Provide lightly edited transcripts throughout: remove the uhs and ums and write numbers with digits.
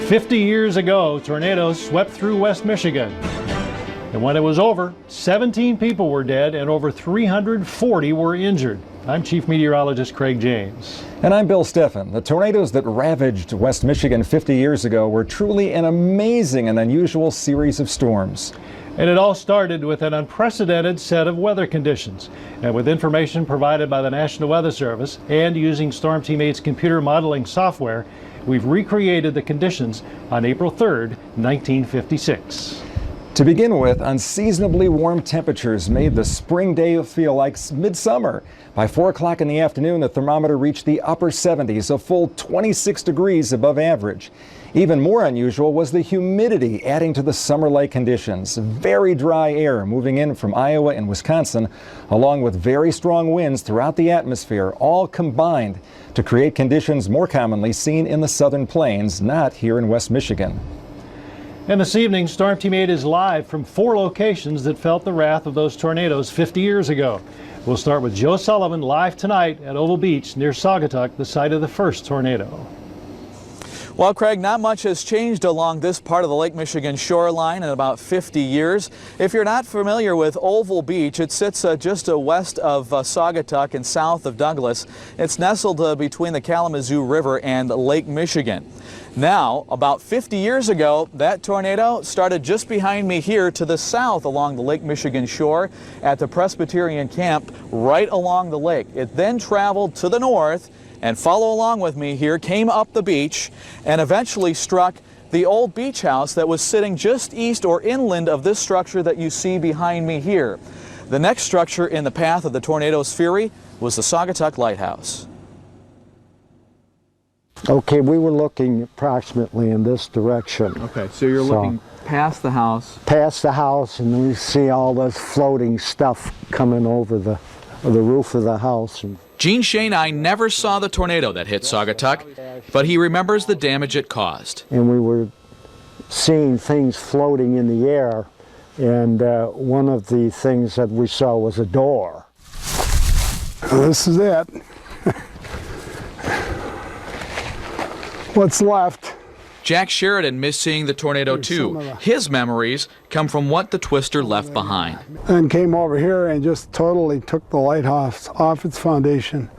"50 years ago, tornadoes swept through West Michigan. And when it was over, 17 people were dead and over 340 were injured." I'm Chief Meteorologist Craig James. And I'm Bill Steffen. The tornadoes that ravaged West Michigan 50 years ago were truly an amazing and unusual series of storms. And it all started with an unprecedented set of weather conditions. And with information provided by the National Weather Service and using Storm Team 8's computer modeling software, we've recreated the conditions on April 3rd, 1956. To begin with, unseasonably warm temperatures made the spring day feel like midsummer. By 4 o'clock in the afternoon, the thermometer reached the upper 70s, a full 26 degrees above average. Even more unusual was the humidity adding to the summer-like conditions. Very dry air moving in from Iowa and Wisconsin, along with very strong winds throughout the atmosphere, all combined to create conditions more commonly seen in the southern plains, not here in West Michigan. And this evening, Storm Team 8 is live from 4 locations that felt the wrath of those tornadoes 50 years ago. We'll start with Joe Sullivan live tonight at Oval Beach near Saugatuck, the site of the first tornado. Well, Craig, not much has changed along this part of the Lake Michigan shoreline in about 50 years. If you're not familiar with Oval Beach, it sits just west of Saugatuck and south of Douglas. It's nestled between the Kalamazoo River and Lake Michigan. Now, about 50 years ago, that tornado started just behind me here to the south along the Lake Michigan shore at the Presbyterian camp right along the lake. It then traveled to the north and, follow along with me here, came up the beach and eventually struck the old beach house that was sitting just east or inland of this structure that you see behind me here. The next structure in the path of the tornado's fury was the Saugatuck Lighthouse. Okay, we were looking approximately in this direction. Okay, so you're looking past the house. Past the house, and we see all this floating stuff coming over the roof of the house. Gene Shane never saw the tornado that hit Saugatuck, but he remembers the damage it caused. And we were seeing things floating in the air, and one of the things that we saw was a door. This is it. What's left. Jack Sheridan missed seeing the tornado too. His memories come from what the twister left behind. And came over here and just totally took the lighthouse off its foundation,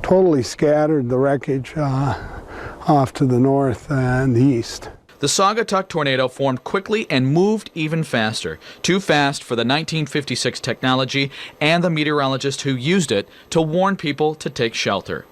totally scattered the wreckage off to the north and the east. The Saugatuck tornado formed quickly and moved even faster. Too fast for the 1956 technology and the meteorologist who used it to warn people to take shelter.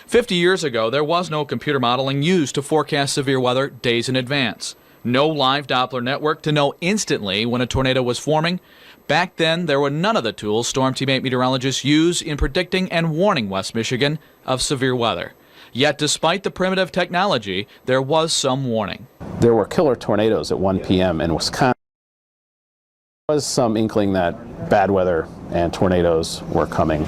50 years ago, there was no computer modeling used to forecast severe weather days in advance. No live Doppler network to know instantly when a tornado was forming. Back then, there were none of the tools Storm Team 8 meteorologists use in predicting and warning West Michigan of severe weather. Yet, despite the primitive technology, there was some warning. There were killer tornadoes at 1 p.m. in Wisconsin. There was some inkling that bad weather and tornadoes were coming.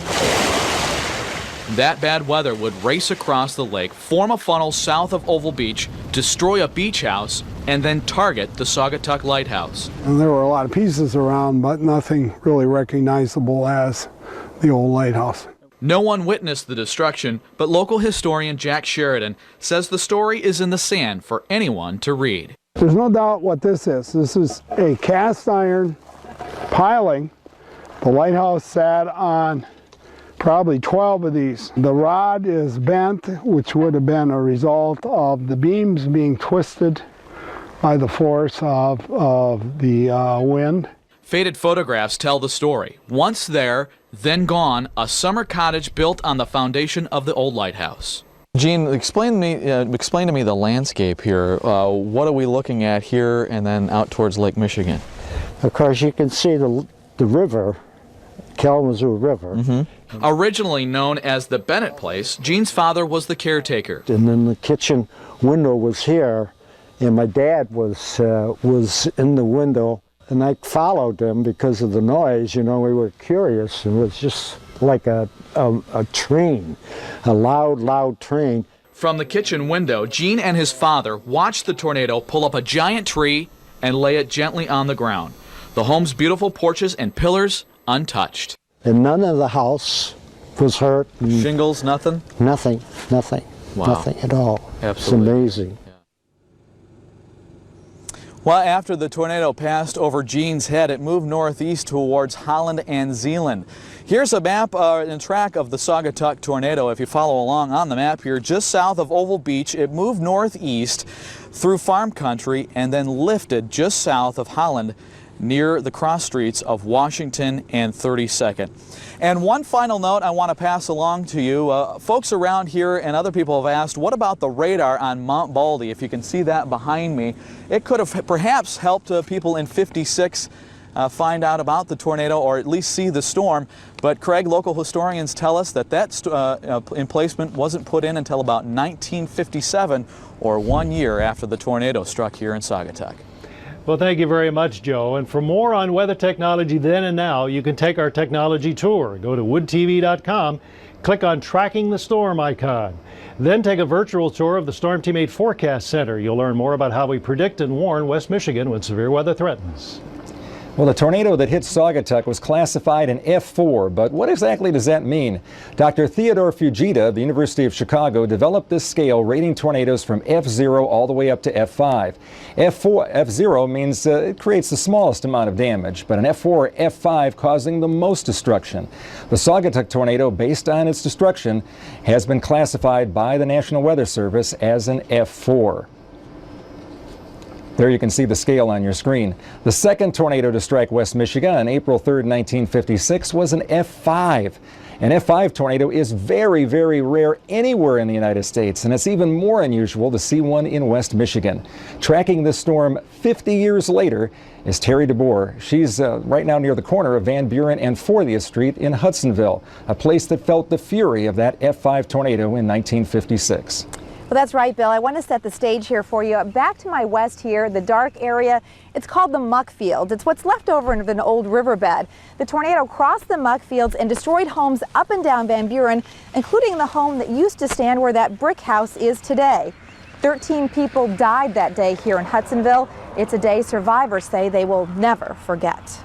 That bad weather would race across the lake, form a funnel south of Oval Beach, destroy a beach house, and then target the Saugatuck Lighthouse. And there were a lot of pieces around, but nothing really recognizable as the old lighthouse. No one witnessed the destruction, but local historian Jack Sheridan says the story is in the sand for anyone to read. There's no doubt what this is. This is a cast iron piling. The lighthouse sat on probably 12 of these. The rod is bent, which would have been a result of the beams being twisted by the force of the wind. Faded photographs tell the story. Once there, then gone, a summer cottage built on the foundation of the old lighthouse. Gene, explain to me the landscape here. What are we looking at here and then out towards Lake Michigan? Of course, you can see the river, Kalamazoo River. Mm-hmm. Originally known as the Bennett Place, Gene's father was the caretaker. And then the kitchen window was here, and my dad was in the window, and I followed him because of the noise. You know, we were curious, and it was just like a train, a loud train. From the kitchen window, Gene and his father watched the tornado pull up a giant tree and lay it gently on the ground. The home's beautiful porches and pillars untouched. And none of the house was hurt. Shingles, nothing? Nothing, nothing, Wow. nothing at all. Absolutely. It's amazing. Well, after the tornado passed over Jean's Head, it moved northeast towards Holland and Zeeland. Here's a map and track of the Saugatuck tornado. If you follow along on the map here, just south of Oval Beach, it moved northeast through farm country and then lifted just south of Holland near the cross streets of Washington and 32nd. And one final note I want to pass along to you. Folks around here and other people have asked, what about the radar on Mount Baldy? If you can see that behind me, it could have perhaps helped people in 56 find out about the tornado or at least see the storm. But Craig, local historians tell us that emplacement wasn't put in until about 1957, or 1 year after the tornado struck here in Saugatuck. Well, thank you very much, Joe. And for more on weather technology then and now, you can take our technology tour. Go to woodtv.com, click on Tracking the Storm icon. Then take a virtual tour of the Storm Team 8 Forecast Center. You'll learn more about how we predict and warn West Michigan when severe weather threatens. Well, the tornado that hit Saugatuck was classified an F4, but what exactly does that mean? Dr. Theodore Fujita of the University of Chicago developed this scale rating tornadoes from F0 all the way up to F5. F0 means it creates the smallest amount of damage, but an F4 or F5 causing the most destruction. The Saugatuck tornado, based on its destruction, has been classified by the National Weather Service as an F4. There you can see the scale on your screen. The second tornado to strike West Michigan on April 3rd, 1956 was an F5. An F5 tornado is very, very rare anywhere in the United States, and it's even more unusual to see one in West Michigan. Tracking this storm 50 years later is Terry DeBoer. She's right now near the corner of Van Buren and 40th Street in Hudsonville, a place that felt the fury of that F5 tornado in 1956. Well, that's right, Bill. I want to set the stage here for you. Back to my west here, the dark area, it's called the muck field. It's what's left over of an old riverbed. The tornado crossed the muck fields and destroyed homes up and down Van Buren, including the home that used to stand where that brick house is today. 13 people died that day here in Hudsonville. It's a day survivors say they will never forget.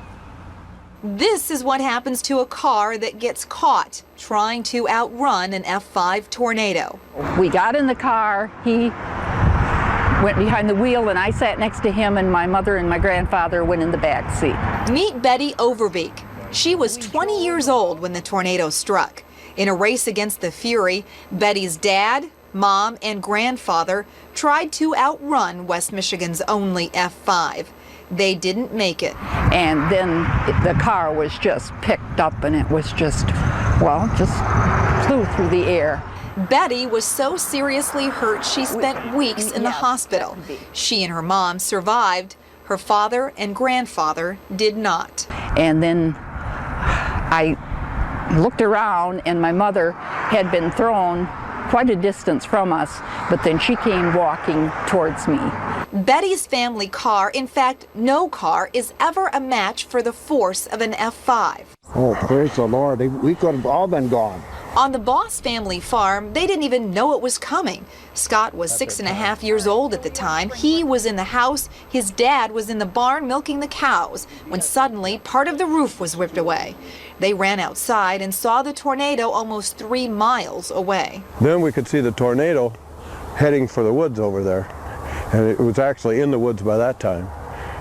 This is what happens to a car that gets caught trying to outrun an F5 tornado. We got in the car, he went behind the wheel and I sat next to him, and my mother and my grandfather went in the back seat. Meet Betty Overbeek. She was 20 years old when the tornado struck. In a race against the fury, Betty's dad, mom, and grandfather tried to outrun West Michigan's only F5. They didn't make it. And then the car was just picked up and it was just, well, just flew through the air. Betty was so seriously hurt she spent weeks in the hospital. She and her mom survived. Her father and grandfather did not. And then I looked around and my mother had been thrown quite a distance from us, but then she came walking towards me. Betty's family car, in fact, no car, is ever a match for the force of an F5. Oh, praise the Lord. We could have all been gone. On the Boss family farm, they didn't even know it was coming. Scott was 6.5 years old at the time. He was in the house. His dad was in the barn milking the cows when suddenly part of the roof was whipped away. They ran outside and saw the tornado almost 3 miles away. Then we could see the tornado heading for the woods over there. And it was actually in the woods by that time.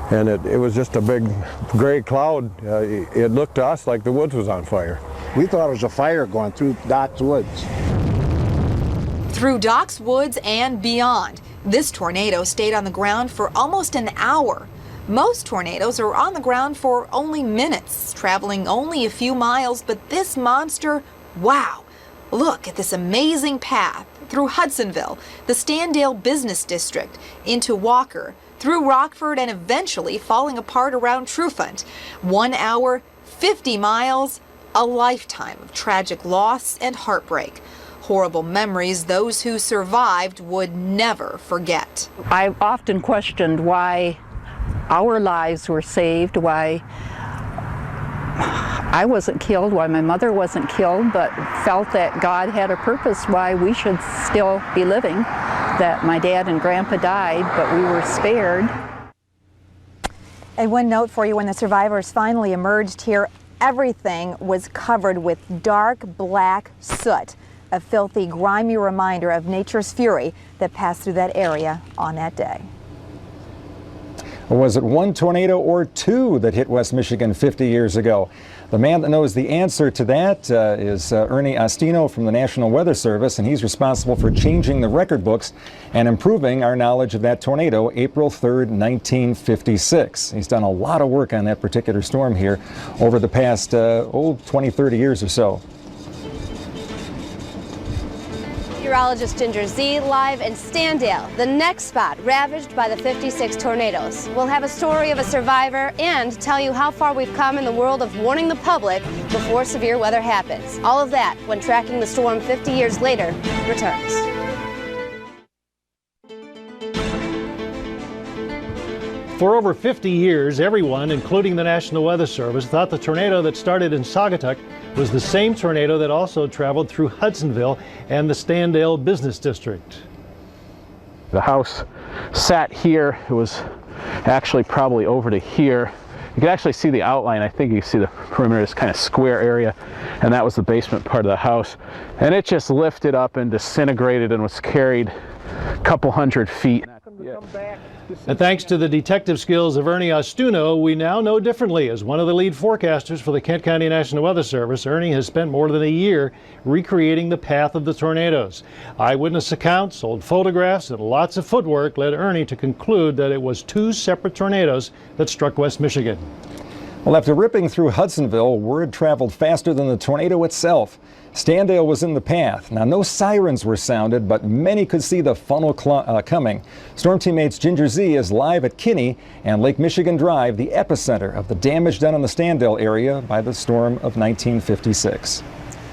And it was just a big gray cloud. It looked to us like the woods was on fire. We thought it was a fire going through Doc's woods. Through Doc's woods and beyond, this tornado stayed on the ground for almost an hour. Most tornadoes are on the ground for only minutes, traveling only a few miles, but this monster, wow! Look at this amazing path through Hudsonville, the Standale Business District, into Walker, through Rockford, and eventually falling apart around Trufant. 1 hour, 50 miles, a lifetime of tragic loss and heartbreak. Horrible memories those who survived would never forget. I've often questioned why our lives were saved, why I wasn't killed, why my mother wasn't killed, but felt that God had a purpose why we should still be living, that my dad and grandpa died, but we were spared. And one note for you, when the survivors finally emerged here, Everything was covered with dark black soot, a filthy, grimy reminder of nature's fury that passed through that area on that day. Or was it one tornado or two that hit West Michigan 50 years ago? The man that knows the answer to that is Ernie Ostino from the National Weather Service, and he's responsible for changing the record books and improving our knowledge of that tornado, April 3rd, 1956. He's done a lot of work on that particular storm here over the past 20, 30 years or so. Meteorologist Ginger Z live in Standale, the next spot ravaged by the 56 tornadoes. We'll have a story of a survivor and tell you how far we've come in the world of warning the public before severe weather happens. All of that when Tracking the Storm 50 years later returns. For over 50 years, everyone, including the National Weather Service, thought the tornado that started in Saugatuck was the same tornado that also traveled through Hudsonville and the Standale Business District. The house sat here. It was actually probably over to here. You can actually see the outline. I think you can see the perimeter, this kind of square area, and that was the basement part of the house. And it just lifted up and disintegrated and was carried a couple hundred feet. And thanks to the detective skills of Ernie Ostino, we now know differently. As one of the lead forecasters for the Kent County National Weather Service, Ernie has spent more than a year recreating the path of the tornadoes. Eyewitness accounts, old photographs, and lots of footwork led Ernie to conclude that it was two separate tornadoes that struck West Michigan. Well, after ripping through Hudsonville, word traveled faster than the tornado itself. Standale was in the path. Now, no sirens were sounded, but many could see the funnel coming. Storm teammates Ginger Z is live at Kinney and Lake Michigan Drive, the epicenter of the damage done in the Standale area by the storm of 1956.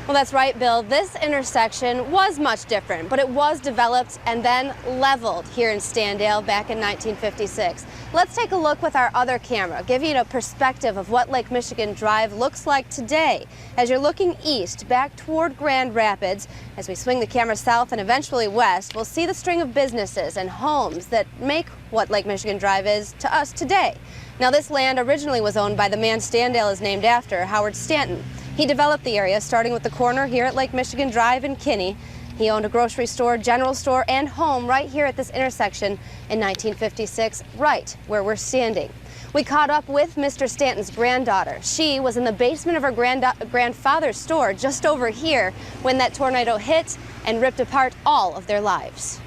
Well, that's right, Bill. This intersection was much different, but it was developed and then leveled here in Standale back in 1956. Let's take a look with our other camera, give you a perspective of what Lake Michigan Drive looks like today. As you're looking east, back toward Grand Rapids, as we swing the camera south and eventually west, we'll see the string of businesses and homes that make what Lake Michigan Drive is to us today. Now, this land originally was owned by the man Standale is named after, Howard Stanton. He developed the area, starting with the corner here at Lake Michigan Drive in Kinney. He owned a grocery store, general store, and home right here at this intersection in 1956, right where we're standing. We caught up with Mr. Stanton's granddaughter. She was in the basement of her grandfather's store just over here when that tornado hit and ripped apart all of their lives.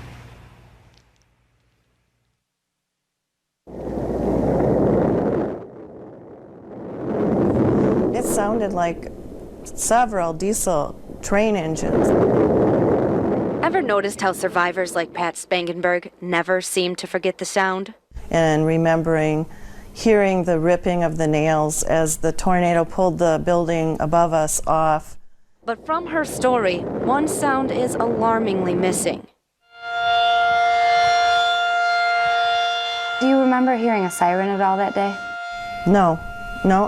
It sounded like several diesel train engines. Ever noticed how survivors like Pat Spangenberg never seem to forget the sound? And remembering hearing the ripping of the nails as the tornado pulled the building above us off. But from her story, one sound is alarmingly missing. Do you remember hearing a siren at all that day? No,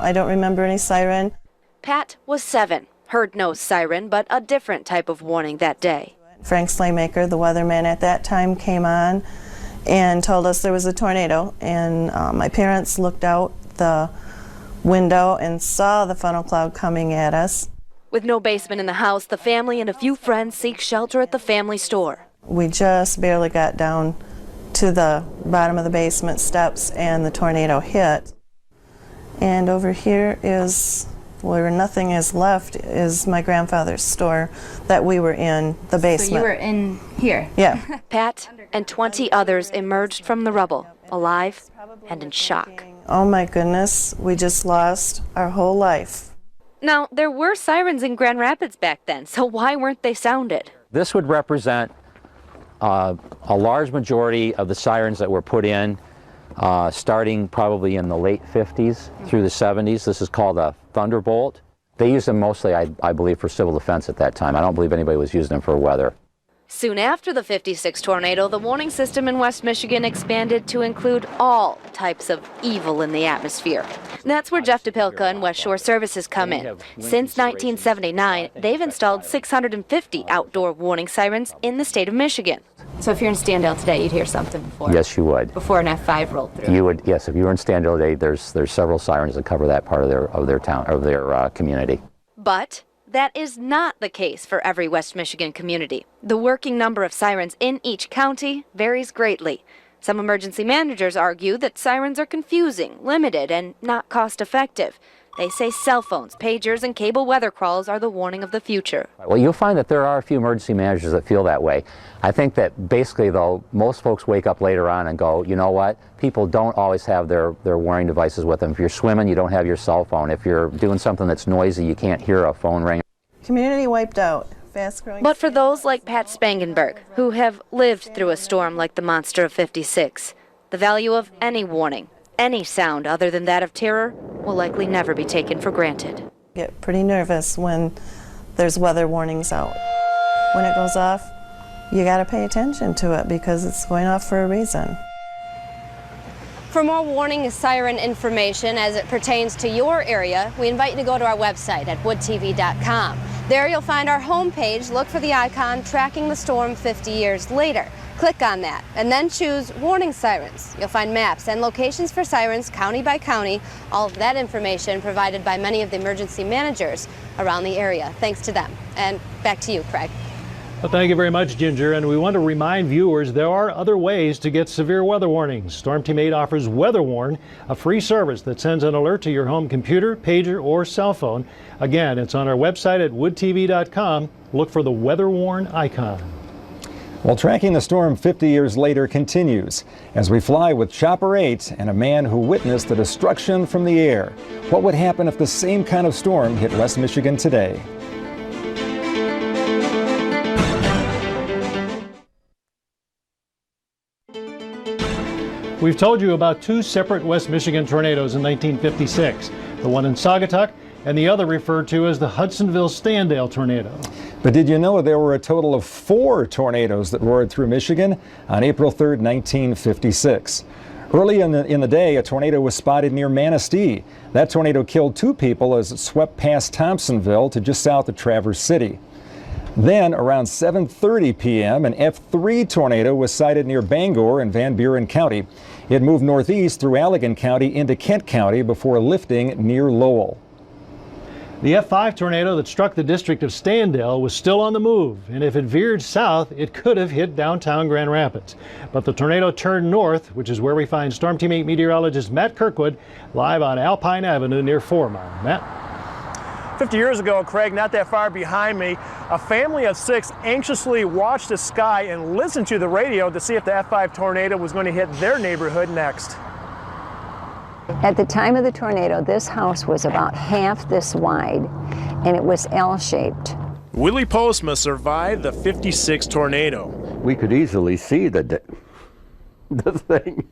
I don't remember any siren. Pat was 7, heard no siren, but a different type of warning that day. Frank Slaymaker, the weatherman at that time, came on and told us there was a tornado, and my parents looked out the window and saw the funnel cloud coming at us. With no basement in the house, the family and a few friends seek shelter at the family store. We just barely got down to the bottom of the basement steps and the tornado hit. And over here is where nothing is left is my grandfather's store that we were in, the basement. So you were in here? Yeah. Pat and 20 others emerged from the rubble, alive and in shock. Oh my goodness, we just lost our whole life. Now, there were sirens in Grand Rapids back then, so why weren't they sounded? This would represent a large majority of the sirens that were put in starting probably in the late 50s through the 70s. This is called a thunderbolt. They used them mostly, I believe, for civil defense at that time. I don't believe anybody was using them for weather. Soon after the '56 tornado, the warning system in West Michigan expanded to include all types of evil in the atmosphere. That's where Jeff DePilka and West Shore Services come in. Since 1979, they've installed 650 outdoor warning sirens in the state of Michigan. So if you're in Standale today, you'd hear something before? Yes, you would. Before an F5 rolled through? You would, yes. If you were in Standale today, there's several sirens that cover that part of their town, of their community. But that is not the case for every West Michigan community. The working number of sirens in each county varies greatly. Some emergency managers argue that sirens are confusing, limited, and not cost-effective. They say cell phones, pagers, and cable weather crawls are the warning of the future. Well, you'll find that there are a few emergency managers that feel that way. I think that basically, though, most folks wake up later on and go, you know what, people don't always have their warning devices with them. If you're swimming, you don't have your cell phone. If you're doing something that's noisy, you can't hear a phone ring. Community wiped out. Fast-growing. But for those like Pat Spangenberg, who have lived through a storm like the monster of '56, the value of any warning, any sound other than that of terror, will likely never be taken for granted. Get pretty nervous when there's weather warnings out. When it goes off, you got to pay attention to it because it's going off for a reason. For more warning siren information as it pertains to your area, we invite you to go to our website at woodtv.com. There you'll find our homepage. Look for the icon tracking the storm 50 years later. Click on that and then choose warning sirens. You'll find maps and locations for sirens county by county. All of that information provided by many of the emergency managers around the area. Thanks to them. And back to you, Craig. Well, thank you very much, Ginger. And we want to remind viewers there are other ways to get severe weather warnings. Storm Team 8 offers WeatherWarn, a free service that sends an alert to your home computer, pager, or cell phone. Again, it's on our website at woodtv.com. Look for the WeatherWarn icon. Well, tracking the storm 50 years later continues as we fly with Chopper 8 and a man who witnessed the destruction from the air. What would happen if the same kind of storm hit West Michigan today? We've told you about two separate West Michigan tornadoes in 1956, the one in Saugatuck and the other referred to as the Hudsonville-Standale tornado. But did you know there were a total of 4 tornadoes that roared through Michigan on April 3rd, 1956? Early in the day, a tornado was spotted near Manistee. That tornado killed 2 people as it swept past Thompsonville to just south of Traverse City. Then, around 7:30 p.m., an F3 tornado was sighted near Bangor in Van Buren County. It moved northeast through Allegan County into Kent County before lifting near Lowell. The F5 tornado that struck the district of Standale was still on the move, and if it veered south, it could have hit downtown Grand Rapids. But the tornado turned north, which is where we find Storm Team 8 meteorologist Matt Kirkwood live on Alpine Avenue near 4 Mile. Matt? 50 years ago, Craig, not that far behind me, a family of 6 anxiously watched the sky and listened to the radio to see if the F5 tornado was going to hit their neighborhood next. At the time of the tornado, this house was about half this wide, and it was L-shaped. Willie Postma survived the '56 tornado. We could easily see the thing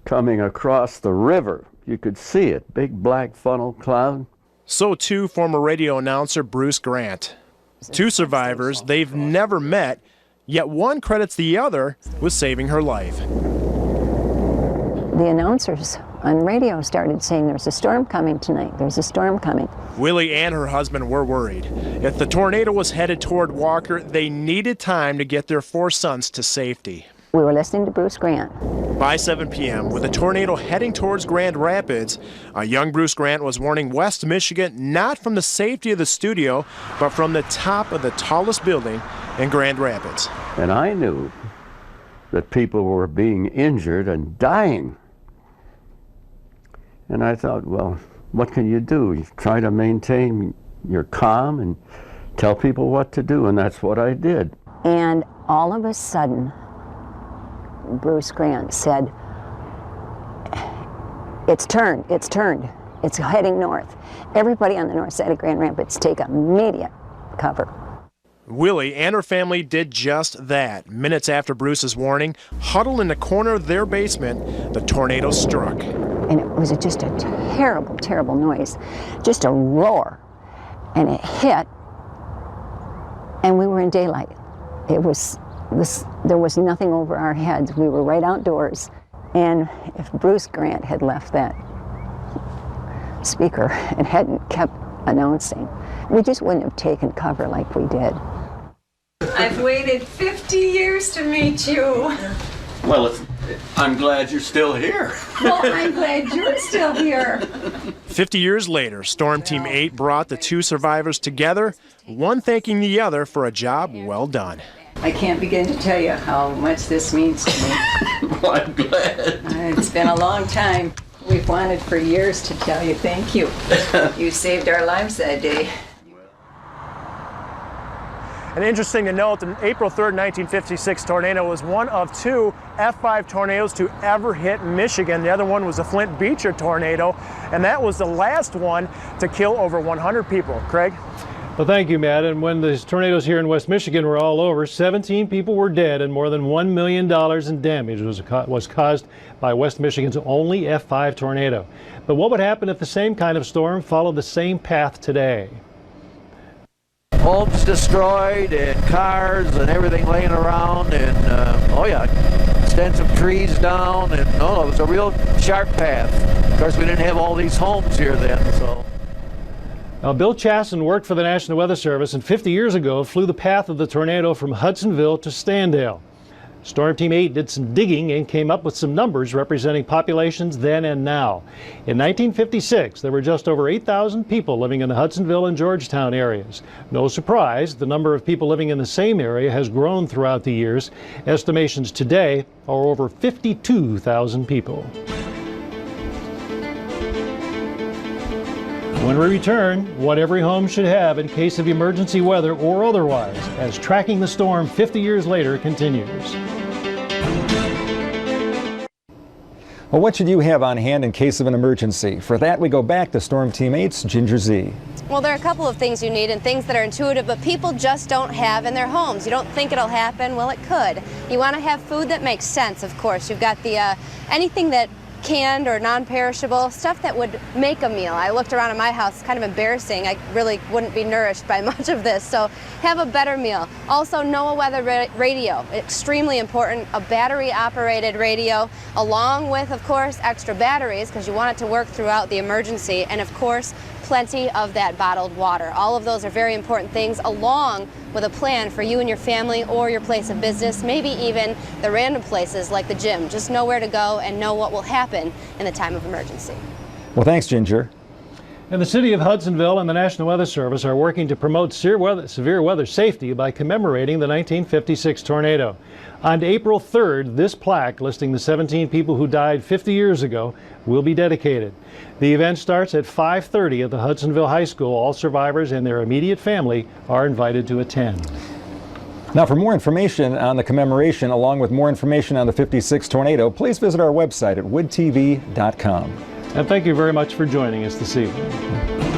coming across the river. You could see it, big black funnel cloud. So too former radio announcer Bruce Grant. 2 survivors they've never met, yet one credits the other with saving her life. The announcers on radio started saying there's a storm coming tonight, there's a storm coming. Willie and her husband were worried. If the tornado was headed toward Walker, they needed time to get their 4 sons to safety. We were listening to Bruce Grant. By 7 p.m., with a tornado heading towards Grand Rapids, a young Bruce Grant was warning West Michigan not from the safety of the studio, but from the top of the tallest building in Grand Rapids. And I knew that people were being injured and dying. And I thought, well, what can you do? You try to maintain your calm and tell people what to do, and that's what I did. And all of a sudden, Bruce Grant said, it's turned, it's heading north. Everybody on the north side of Grand Rapids take immediate cover. Willie and her family did just that. Minutes after Bruce's warning, huddled in the corner of their basement, the tornado struck. And it was just a terrible, terrible noise, just a roar. And it hit, and we were in daylight. there was nothing over our heads. We were right outdoors. And if Bruce Grant had left that speaker and hadn't kept announcing, we just wouldn't have taken cover like we did. I've waited 50 years to meet you. Well, I'm glad you're still here. Well, I'm glad you're still here. 50 years later, Storm Team 8 brought the two survivors together, one thanking the other for a job well done. I can't begin to tell you how much this means to me. Well, I'm glad. It's been a long time. We've wanted for years to tell you thank you. You saved our lives that day. And interesting to note, the April 3rd, 1956 tornado was one of two F5 tornadoes to ever hit Michigan. The other one was the Flint Beecher tornado, and that was the last one to kill over 100 people. Craig? Well, thank you, Matt. And when the tornadoes here in West Michigan were all over, 17 people were dead and more than $1 million in damage was caused by West Michigan's only F5 tornado. But what would happen if the same kind of storm followed the same path today? Homes destroyed and cars and everything laying around, and oh yeah, extensive trees down, and it was a real sharp path. Of course, we didn't have all these homes here then, so. Now, Bill Chasson worked for the National Weather Service and 50 years ago flew the path of the tornado from Hudsonville to Standale. Storm Team 8 did some digging and came up with some numbers representing populations then and now. In 1956, there were just over 8,000 people living in the Hudsonville and Georgetown areas. No surprise, the number of people living in the same area has grown throughout the years. Estimations today are over 52,000 people. When we return, what every home should have in case of emergency weather or otherwise, as Tracking the Storm 50 years later continues. Well, what should you have on hand in case of an emergency? For that, we go back to Storm Team 8's Ginger Z. Well, there are a couple of things you need and things that are intuitive, but people just don't have in their homes. You don't think it'll happen. Well, it could. You want to have food that makes sense, of course. You've got the anything that canned or non-perishable, stuff that would make a meal. I looked around at my house, it's kind of embarrassing. I really wouldn't be nourished by much of this, so have a better meal. Also, know a weather radio, extremely important, a battery-operated radio, along with, of course, extra batteries, because you want it to work throughout the emergency, and of course, plenty of that bottled water. All of those are very important things, along with a plan for you and your family or your place of business, maybe even the random places like the gym. Just know where to go and know what will happen in the time of emergency. Well, thanks, Ginger. And the city of Hudsonville and the National Weather Service are working to promote severe weather safety by commemorating the 1956 tornado. On April 3rd, this plaque listing the 17 people who died 50 years ago will be dedicated. The event starts at 5:30 at the Hudsonville High School. All survivors and their immediate family are invited to attend. Now, for more information on the commemoration, along with more information on the 56 tornado, please visit our website at woodtv.com. And thank you very much for joining us this evening.